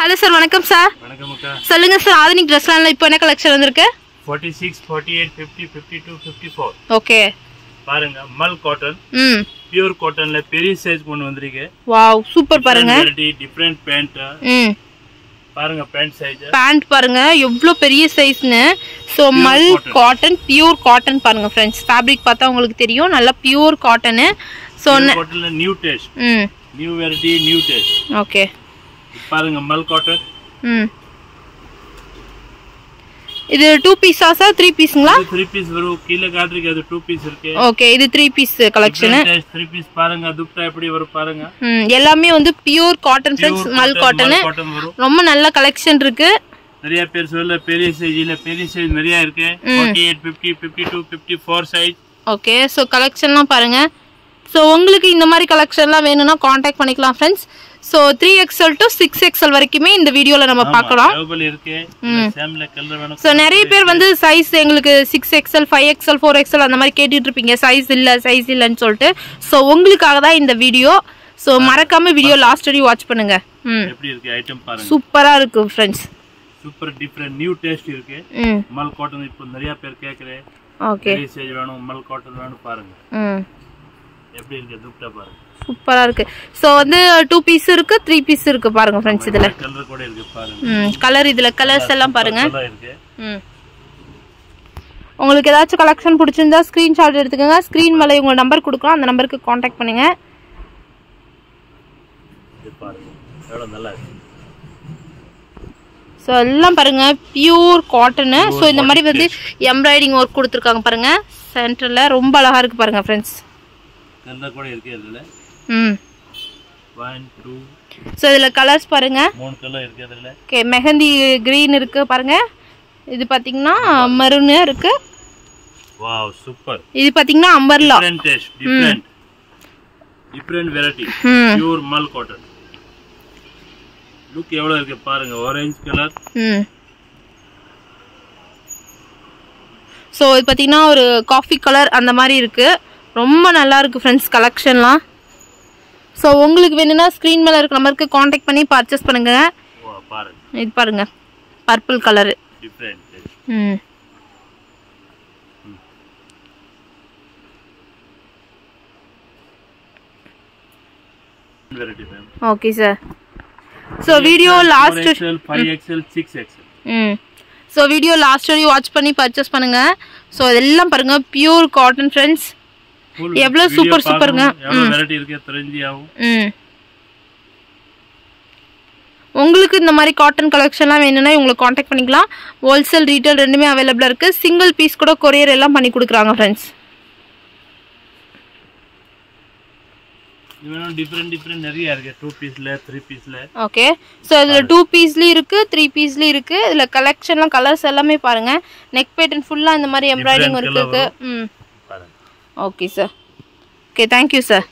Hello sir, வணக்கம் sir. வணக்கம் அக்கா. சொல்லுங்க சார், ஆதனிக் ட்ரெஸ்லாம் இப்போ என்ன கலெக்ஷன் வந்திருக்கு? 46, 48, 50, 52, 54. ஓகே. பாருங்க, மல் காட்டன். பியூர் காட்டன்ல பெரிய சைஸ் கொண்டு வந்திருக்கு. வாவ், சூப்பர் பாருங்க. Different pant. பாருங்க பேண்ட் சைஸ். பேண்ட் பாருங்க எவ்வளவு பெரிய சைஸ்னு. So mul cotton, pure cotton பாருங்க फ्रेंड्स. ஃபேப்ரிக் பார்த்தா உங்களுக்கு தெரியும், நல்ல பியூர் காட்டன். சோ காட்டன்ல new taste. New variety, new taste. Okay. பாருங்க மல் காட்டன். இது 2 பீஸா சார், 3 பீஸ்ங்களா? 3 பீஸ் வரும். கீழ காட்ருக்கு அது 2 பீஸ் இருக்கு. ஓகே, இது 3 பீஸ் கலெக்ஷன். 3 பீஸ் பாருங்க, துப்பட்டா எப்படி வரும் பாருங்க. எல்லாமே வந்து பியூர் காட்டன் फ्रेंड्स, மல் காட்டன். ரொம்ப நல்ல கலெக்ஷன் இருக்கு. நிறைய பேர் சொல்ல பெரிய சைஸ் இல்ல, பெரிய சைஸ் நிறைய இருக்கு. 48, 50, 52, 54 சைஸ். ஓகே, சோ கலெக்ஷன்லாம் பாருங்க. சோ உங்களுக்கு இந்த மாதிரி கலெக்ஷன்லாம் வேணும்னா காண்டாக்ட் பண்ணிக்கலாம் friends. So 3XL to 6XL வரைக்குமே இந்த வீடியோல நம்ம பார்க்கலாம். அவைலபிள் இருக்கு. சேம்ல கலர் வேணும். சோ நிறைய பேர் வந்து சைஸ் எங்களுக்கு 6XL, 5XL, 4XL அந்த மாதிரி கேட்டிட்டு இருப்பீங்க, சைஸ் இல்லன்னு சொல்லிட்டு. சோ உங்களுக்காக தான் இந்த வீடியோ. சோ மறக்காம வீடியோ லாஸ்ட் வரையும் வாட்ச் பண்ணுங்க. எப்படி இருக்கு ஐட்டம் பாருங்க. சூப்பரா இருக்கு friends. Super different new taste இருக்கு. மல் காட்டன் இப்போ நிறைய பேர் கேக்குறே. ஓகே. பெரிய சைஸ் வேணும், மல் காட்டன் வேணும் பாருங்க. எப்படி இருக்கு துப்பட்டா பாருங்க. சூப்பரா இருக்கு. சோ வந்து 2 பீஸ் இருக்கு, 3 பீஸ் இருக்கு பாருங்க फ्रेंड्स. இதுல கலர் கூட இருக்கு பாருங்க. கலர் இதுல கலர்ஸ் எல்லாம் பாருங்க. உங்களுக்கு ஏதாச்சும் கலெக்ஷன் பிடிச்சிருந்தா ஸ்கிரீன்ஷாட் எடுத்துக்கங்க. ஸ்கிரீன் மேல உங்க நம்பர் கொடுக்குறோம், அந்த நம்பருக்கு காண்டாக்ட் பண்ணுங்க. இது பாருங்க எவ்வளவு நல்லா இருக்கு. சோ எல்லாம் பாருங்க பியூர் காட்டன். சோ இந்த மாதிரி வந்து எம்ப்ராய்டிங் ஒர்க் கொடுத்திருக்காங்க பாருங்க. சென்டர்ல ரொம்ப அழகா இருக்கு பாருங்க फ्रेंड्स. கலர் கூட இருக்கு இதுல. 1 2 சோ இதுல கலர்ஸ் பாருங்க. 3 கலர் இருக்கு இதுல. ஓகே, மெஹந்தி கிரீன் இருக்கு பாருங்க. இது பாத்தீங்கன்னா மரூன் இருக்கு. Wow super. இது பாத்தீங்கன்னா umbrella. Different taste, different variety. Pure மல் காட்டன். லுக் எவ்வளவு இருக்கு பாருங்க. Orange colour. சோ இது பாத்தீங்கன்னா ஒரு காஃபி கலர் அந்த மாதிரி இருக்கு. ரொம்ப நல்லா இருக்கு फ्रेंड्स கலெக்ஷன்லாம். சோ உங்களுக்கு வேணும்னா ஸ்கிரீன் மேல இருக்க நம்பருக்கு காண்டாக்ட் பண்ணி பர்ச்சேஸ் பண்ணுங்க. பாருங்க இது பாருங்க purple colour. Different. Variety ma'am. Okay sir. So video last 5XL, 6XL. So video last வரையும் வாட்ச் பண்ணி பர்ச்சேஸ் பண்ணுங்க. சோ இதெல்லாம் பாருங்க பியூர் காட்டன் फ्रेंड्स. எவ்வளவு சூப்பருங்க. எவ்வளவு வெரைட்டி இருக்கு தெரிஞ்சியாவும். உங்களுக்கு இந்த மாதிரி காட்டன் கலெக்ஷன்லாம் வேணும்னா உங்களுக்கு காண்டாக்ட் பண்ணிக்கலாம். ஹோல்சேல் ரீட்டைல் ரெண்டுமே அவைலபிளா இருக்கு. சிங்கிள் பீஸ் கூட கொரியர் எல்லாம் பண்ணி கொடுக்குறாங்க फ्रेंड्स. இதுல டிஃபரண்ட் நிறைய இருக்கு. 2 பீஸ்ல, 3 பீஸ்ல. ஓகே. சோ இதுல 2 பீஸ்லி இருக்கு, 3 பீஸ்லி இருக்கு. இதுல கலெக்ஷன்லாம் கலர்ஸ் எல்லாமே பாருங்க. நெக் பேட்டர்ன் ஃபுல்லா இந்த மாதிரி எம்ப்ராய்டிங் ஒர்க் இருக்கு. பாருங்க. Okay sir. Okay, thank you sir.